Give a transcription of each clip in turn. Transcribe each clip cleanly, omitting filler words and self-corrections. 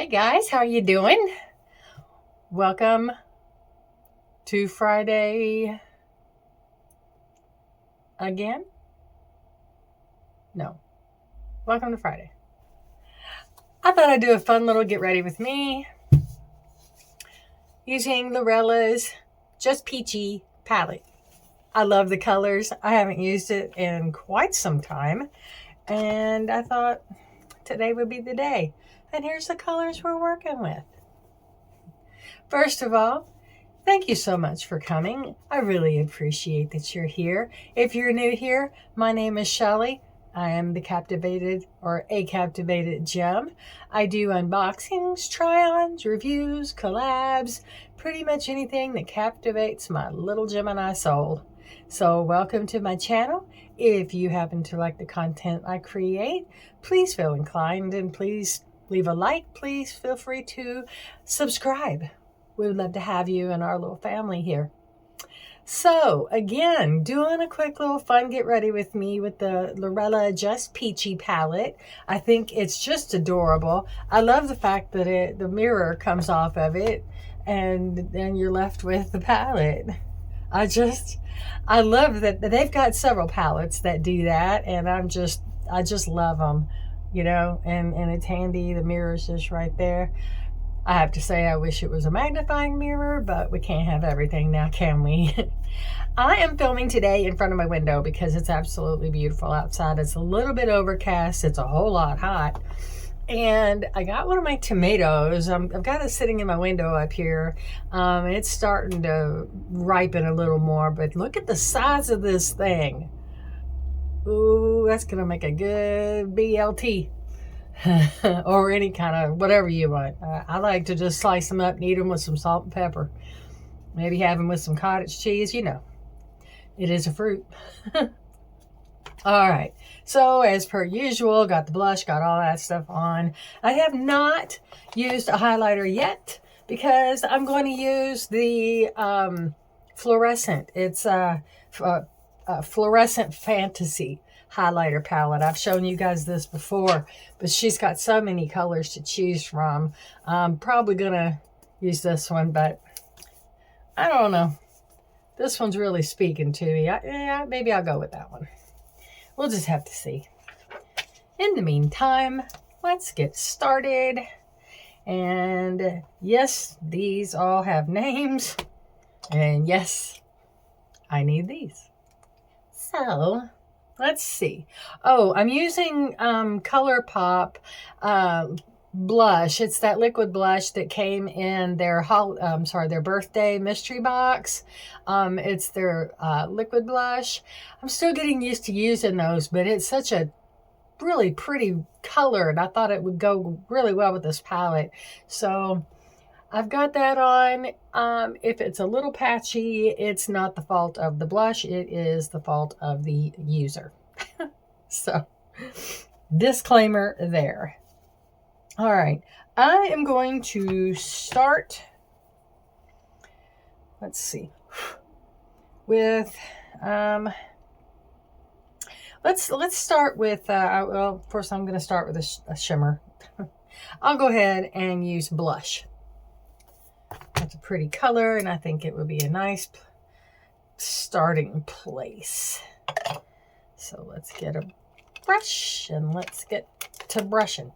Hey guys, how are you doing? Welcome to Friday again? No. Welcome to Friday. I thought I'd do a fun little get ready with me using Lurella's Just Peachy Palette. I love the colors. I haven't used it in quite some time, and I thought today would be the day. And here's the colors we're working with. First of all, thank you so much for coming. I really appreciate that you're here. If you're new here, my name is Shelly. I am the Captivated or a Captivated Gem. I do unboxings, try-ons, reviews, collabs, pretty much anything that captivates my little Gemini soul. So welcome to my channel. If you happen to like the content I create, please feel inclined and please leave a like. Please feel free to subscribe. We would love to have you in our little family here. So again, doing a quick little fun get ready with me with the Lurella Just Peachy Palette. I think it's just adorable. I love the fact that the mirror comes off of it and then you're left with the palette. I love that they've got several palettes that do that, and I just love them, you know, and it's handy. The mirror's just right there. I have to say, I wish it was a magnifying mirror, but we can't have everything now, can we? I am filming today in front of my window because it's absolutely beautiful outside. It's a little bit overcast. It's a whole lot hot. And I got one of my tomatoes. I've got it sitting in my window up here. It's starting to ripen a little more, but look at the size of this thing. Ooh, that's going to make a good BLT. Or any kind of whatever you want. I like to just slice them up and eat them with some salt and pepper. Maybe have them with some cottage cheese. You know, it is a fruit. All right. So as per usual, got the blush, got all that stuff on. I have not used a highlighter yet because I'm going to use the fluorescent. It's a fluorescent fantasy highlighter palette. I've shown you guys this before, but she's got so many colors to choose from. I'm probably gonna use this one, but I don't know. This one's really speaking to me. Yeah, maybe I'll go with that one. We'll just have to see. In the meantime, let's get started. And yes, these all have names. And yes, I need these. So let's see. Oh, I'm using ColourPop blush. It's that liquid blush that came in their their birthday mystery box. It's their liquid blush. I'm still getting used to using those, but it's such a really pretty color, and I thought it would go really well with this palette. So I've got that on. If it's a little patchy, it's not the fault of the blush. It is the fault of the user. So, disclaimer there. All right. I am going to start, let's see, with, let's start with, well, first I'm going to start with a shimmer. I'll go ahead and use blush. It's a pretty color, and I think it would be a nice starting place. So let's get a brush and let's get to brushing.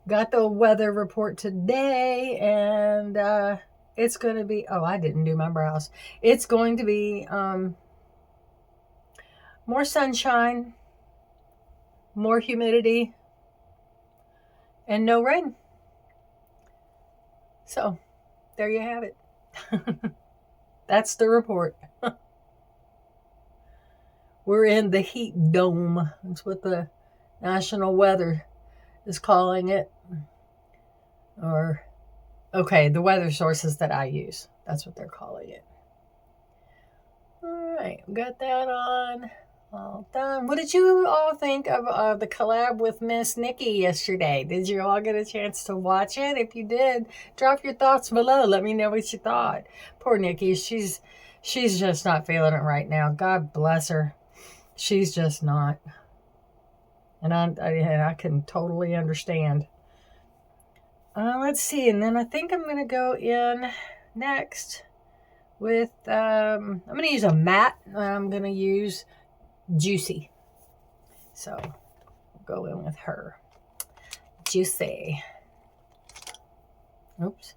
Got the weather report today, and it's going to be, oh, I didn't do my brows. It's going to be more sunshine, more humidity, and no rain. So there you have it. That's the report. We're in the heat dome. That's what the national weather is calling it. Or, okay, the weather sources that I use. That's what they're calling it. All right, got that on. All done. What did you all think of the collab with Miss Nikki yesterday? Did you all get a chance to watch it? If you did, drop your thoughts below. Let me know what you thought. Poor Nikki, she's just not feeling it right now. God bless her. She's just not. And I can totally understand. Let's see. And then I think I'm going to go in next with, I'm going to use a matte. I'm going to use Juicy. So go in with her. Juicy. Oops.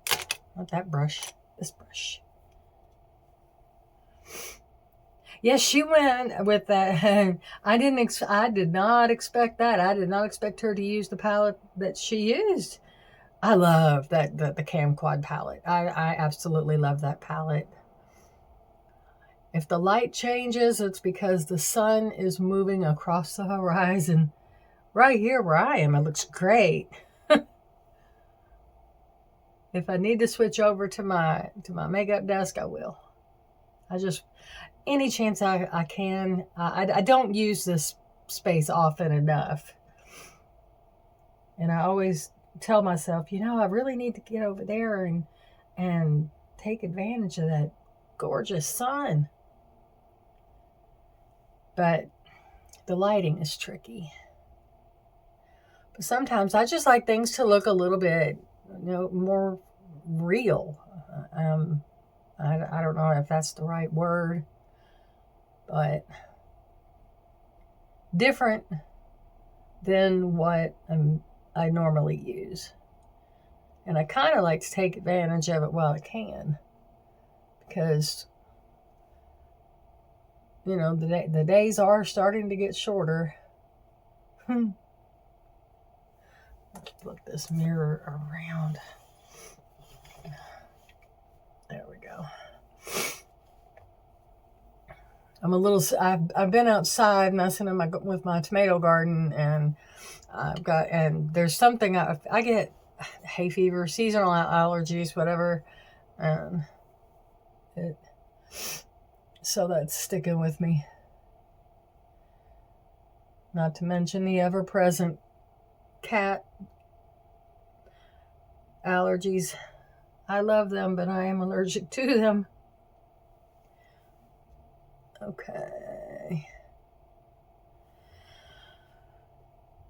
Not that brush. This brush. Yes, she went with that. I did not expect that. I did not expect her to use the palette that she used. I love that the Cam Quad palette. I absolutely love that palette. If the light changes, it's because the sun is moving across the horizon. Right here where I am, it looks great. If I need to switch over to my makeup desk, I will. Any chance I can. I don't use this space often enough. And I always tell myself, I really need to get over there and take advantage of that gorgeous sun. But the lighting is tricky. But sometimes I just like things to look a little bit, more real. I don't know if that's the right word, but different than what I normally use. And I kind of like to take advantage of it while I can, because the days are starting to get shorter. Let's flip this mirror around. There we go. I've been outside messing with my tomato garden, and there's something I get hay fever, seasonal allergies, whatever, and so that's sticking with me. Not to mention the ever-present cat allergies. I love them, but I am allergic to them. Okay.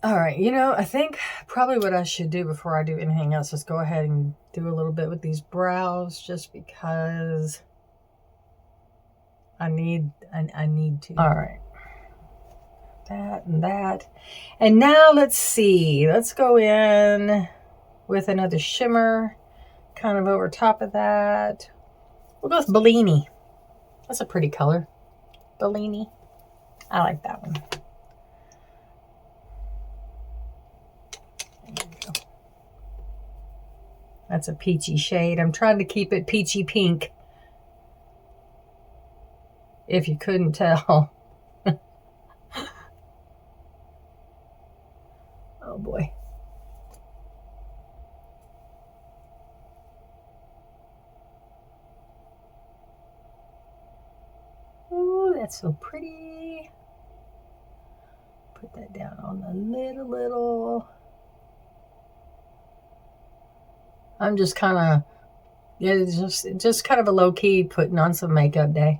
All right. I think probably what I should do before I do anything else is go ahead and do a little bit with these brows, just because I need to. All right. That and that. And now let's see. Let's go in with another shimmer kind of over top of that. We'll go with Bellini. That's a pretty color. Bellini. I like that one. There you go. That's a peachy shade. I'm trying to keep it peachy pink, if you couldn't tell. Oh boy. Oh, that's so pretty. Put that down on the little. I'm just kind of, it's just kind of a low key putting on some makeup day.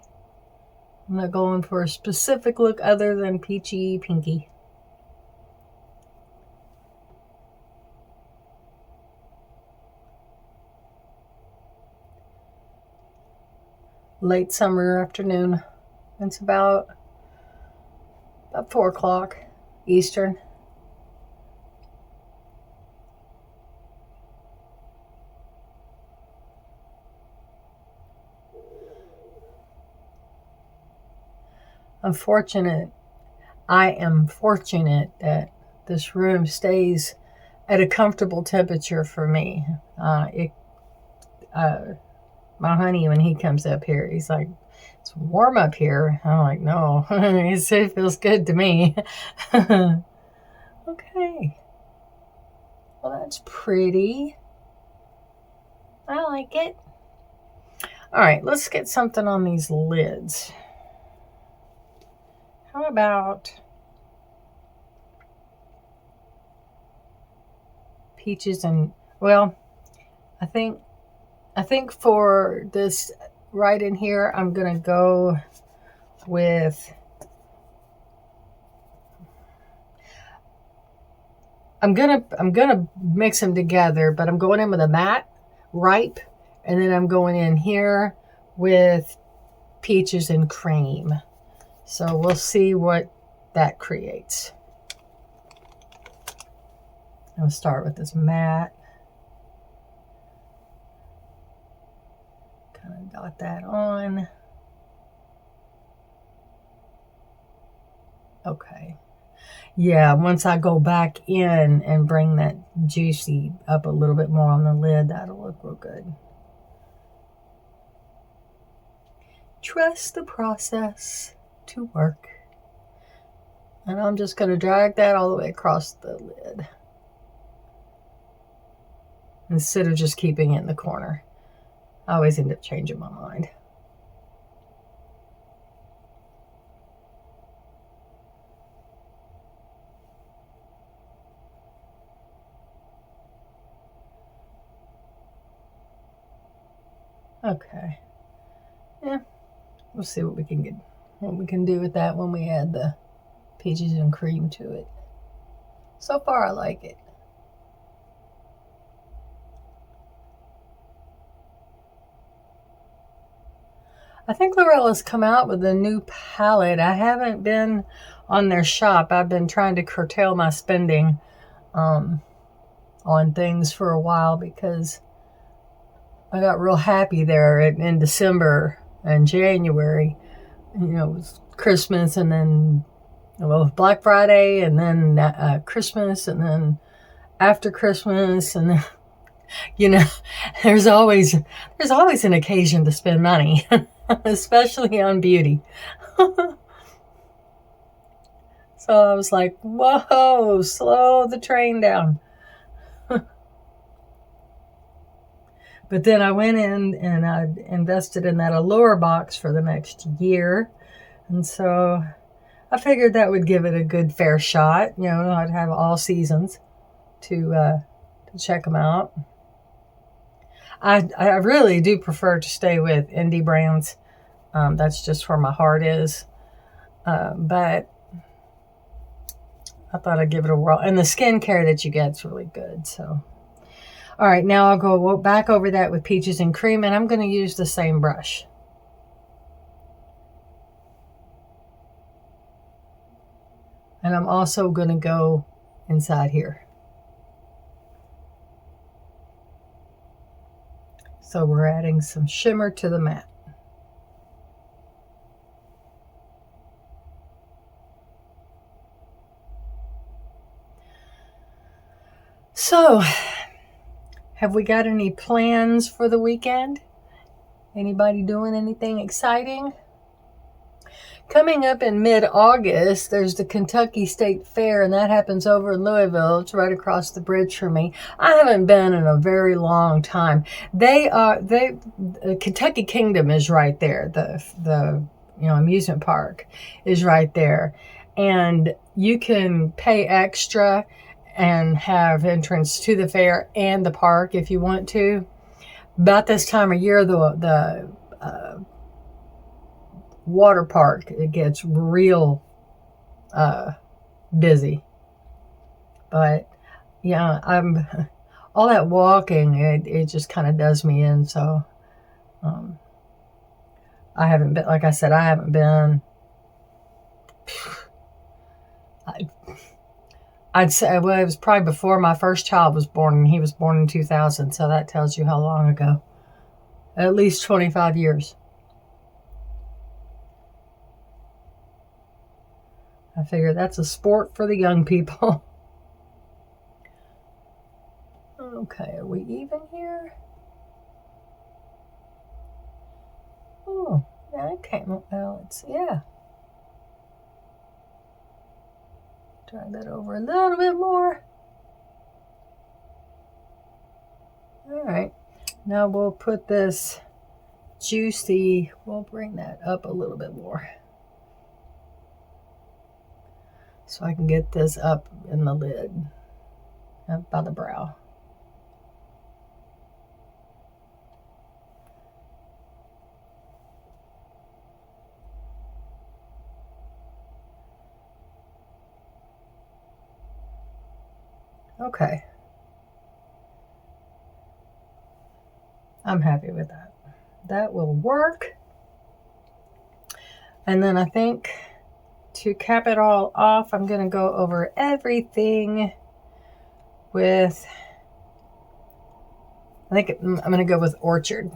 I'm not going for a specific look other than peachy pinky. Late summer afternoon. It's about 4 o'clock Eastern. I am fortunate that this room stays at a comfortable temperature for me. My honey, when he comes up here, he's like, it's warm up here. I'm like, no, it feels good to me. Okay. Well, that's pretty. I like it. All right, let's get something on these lids. How about peaches and, well, I think for this right in here, I'm going to go with, I'm gonna mix them together, but I'm going in with a matte ripe, and then I'm going in here with peaches and cream. So we'll see what that creates. I'll start with this matte. Kind of dot that on. Okay. Yeah, once I go back in and bring that juicy up a little bit more on the lid, that'll look real good. Trust the process to work. And I'm just going to drag that all the way across the lid, instead of just keeping it in the corner. I always end up changing my mind. Okay. Yeah, we'll see what we can get, what we can do with that when we add the peaches and cream to it. So far, I like it. I think Lurella's come out with a new palette. I haven't been on their shop. I've been trying to curtail my spending on things for a while because I got real happy there in December and January. You know, it was Christmas, and then, well, Black Friday, and then Christmas, and then after Christmas, and then, you know, there's always an occasion to spend money, especially on beauty. So I was like, whoa, slow the train down. But then I went in and I invested in that Allure box for the next year. And so I figured that would give it a good fair shot. You know, I'd have all seasons to check them out. I really do prefer to stay with indie brands. That's just where my heart is. But I thought I'd give it a whirl. And the skincare that you get is really good. So, all right, now I'll go back over that with peaches and cream, and I'm going to use the same brush. And I'm also going to go inside here. So we're adding some shimmer to the matte. So, have we got any plans for the weekend? Anybody doing anything exciting? Coming up in mid-August, there's the Kentucky State Fair, and that happens over in Louisville. It's right across the bridge from me. I haven't been in a very long time. Kentucky Kingdom is right there. The amusement park is right there, and you can pay extra and have entrance to the fair and the park if you want to. About this time of year, the water park, it gets real busy. But yeah, I'm all that walking, it just kind of does me in. So I haven't been, like I said, I haven't been. I'd say, well, it was probably before my first child was born, and he was born in 2000, so that tells you how long ago. At least 25 years. I figure that's a sport for the young people. Okay, are we even here? Oh, yeah, it came, well, yeah. Drag that over a little bit more. All right, now we'll put this juicy, we'll bring that up a little bit more, so I can get this up in the lid, up by the brow. Okay. I'm happy with that. That will work. And then I think to cap it all off, I'm going to go over everything with, I think I'm going to go with Orchard.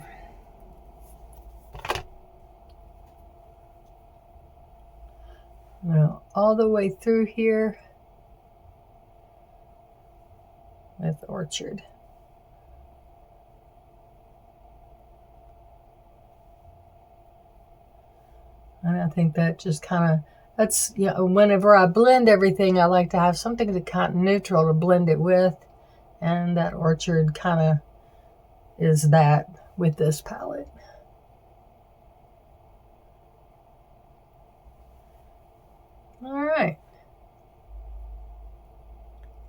Now, all the way through here with Orchard. And I think that just kind of, that's, you know, whenever I blend everything, I like to have something to kind of neutral to blend it with. And that Orchard kind of is that with this palette. All right.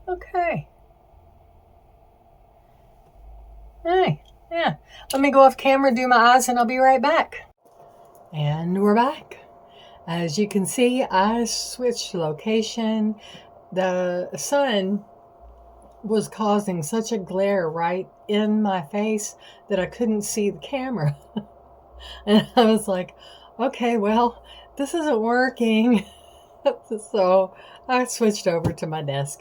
Okay. Hey, yeah. Let me go off camera, do my eyes, and I'll be right back. And we're back. As you can see, I switched location. The sun was causing such a glare right in my face that I couldn't see the camera. And I was like, okay, well, this isn't working. So I switched over to my desk.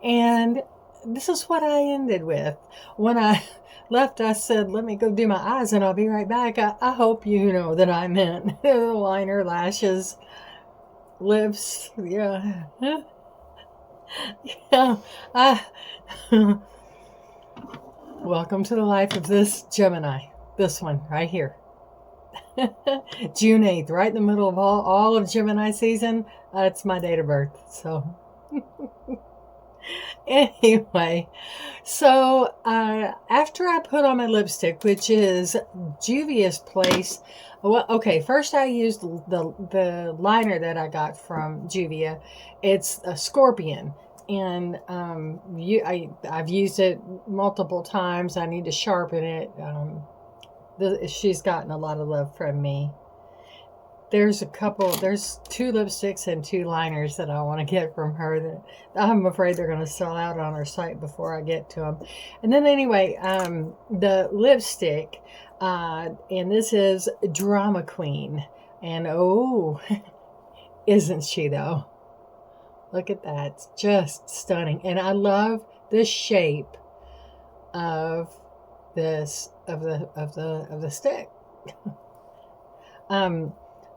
And this is what I ended with. When I left, I said, let me go do my eyes and I'll be right back. I hope you know that I meant liner, lashes, lips. Yeah. Yeah. Welcome to the life of this Gemini. This one right here. June 8th, right in the middle of all of Gemini season. That's my date of birth. So anyway, so after I put on my lipstick, which is Juvia's Place. Well, okay, first I used the liner that I got from Juvia. It's a Scorpion. And I've used it multiple times. I need to sharpen it. She's gotten a lot of love from me. There's 2 lipsticks and 2 liners that I want to get from her that I'm afraid they're going to sell out on her site before I get to them. And then anyway, the lipstick, and this is Drama Queen. And oh, isn't she though? Look at that. It's just stunning. And I love the shape of this of the stick.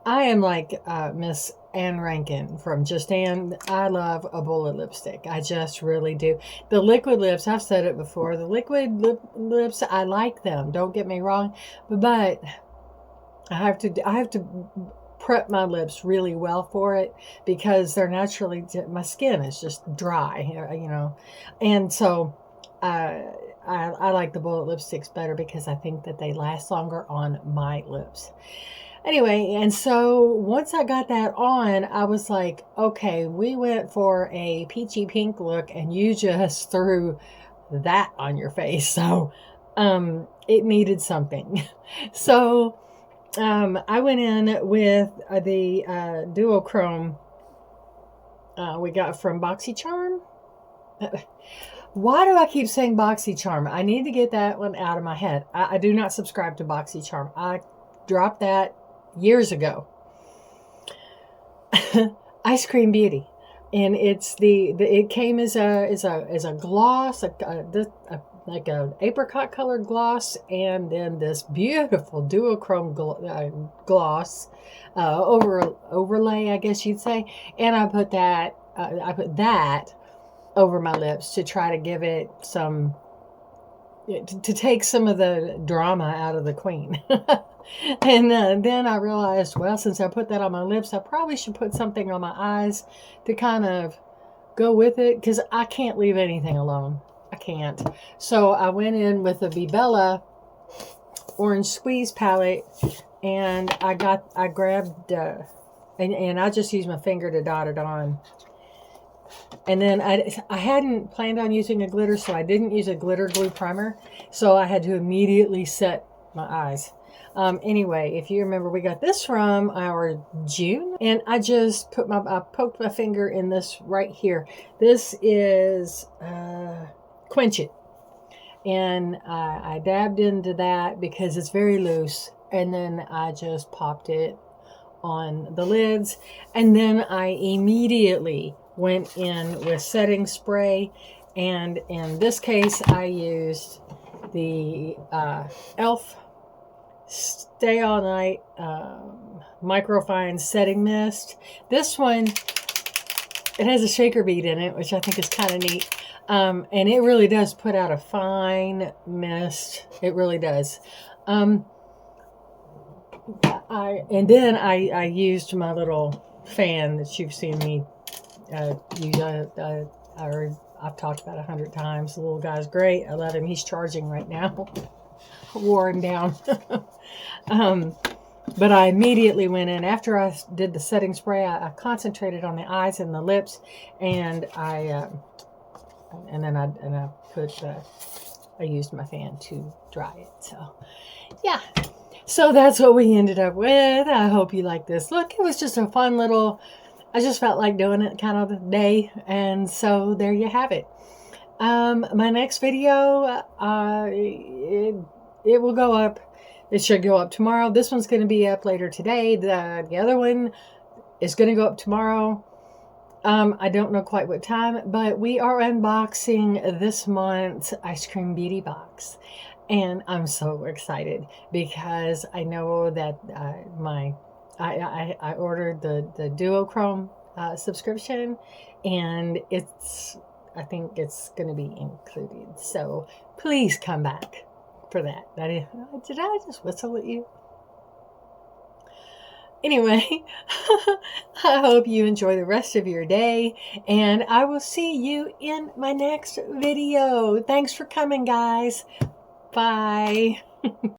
I am like Miss Anne Rankin from Just Anne. I love a bullet lipstick. I just really do. The liquid lips, I've said it before, the liquid lips, I like them. Don't get me wrong, but I have to prep my lips really well for it because they're naturally, my skin is just dry, you know, and so I like the bullet lipsticks better because I think that they last longer on my lips. Anyway, and so once I got that on, I was like, okay, we went for a peachy pink look and you just threw that on your face. So it needed something. So I went in with the duochrome we got from BoxyCharm. Why do I keep saying BoxyCharm? I need to get that one out of my head. I do not subscribe to BoxyCharm. I dropped that years ago. Ice Cream Beauty, and it's it came as a gloss, like an apricot colored gloss, and then this beautiful duochrome gloss overlay, I guess you'd say. And I put that over my lips to try to give it some, to take some of the drama out of the queen. And then I realized, well, since I put that on my lips, I probably should put something on my eyes to kind of go with it, because I can't leave anything alone. I can't. So I went in with the Bella Orange Squeeze palette, and I grabbed, and I just used my finger to dot it on. And then I hadn't planned on using a glitter, so I didn't use a glitter glue primer. So I had to immediately set my eyes. Anyway, if you remember, we got this from our June, and I just I poked my finger in this right here. This is Quench It. And I dabbed into that because it's very loose. And then I just popped it on the lids. And then I immediately went in with setting spray. And in this case, I used the e.l.f. Stay All Night Microfine Setting Mist. This one, it has a shaker bead in it, which I think is kind of neat. And it really does put out a fine mist. It really does. And then I used my little fan that you've seen me use. I've talked about 100 times. The little guy's great. I love him. He's charging right now. Wore him down. But I immediately went in after I did the setting spray. I concentrated on the eyes and the lips, and I used my fan to dry it. So yeah, so that's what we ended up with. I hope you like this look. It was just a fun little, I just felt like doing it kind of the day, and so there you have it. My next video, it will go up. It should go up tomorrow. This one's going to be up later today. The other one is going to go up tomorrow. I don't know quite what time, but we are unboxing this month's Ice Cream Beauty box. And I'm so excited because I know that I ordered the duochrome subscription, and I think it's going to be included. So please come back for that. Did I just whistle at you? Anyway, I hope you enjoy the rest of your day, and I will see you in my next video. Thanks for coming, guys. Bye.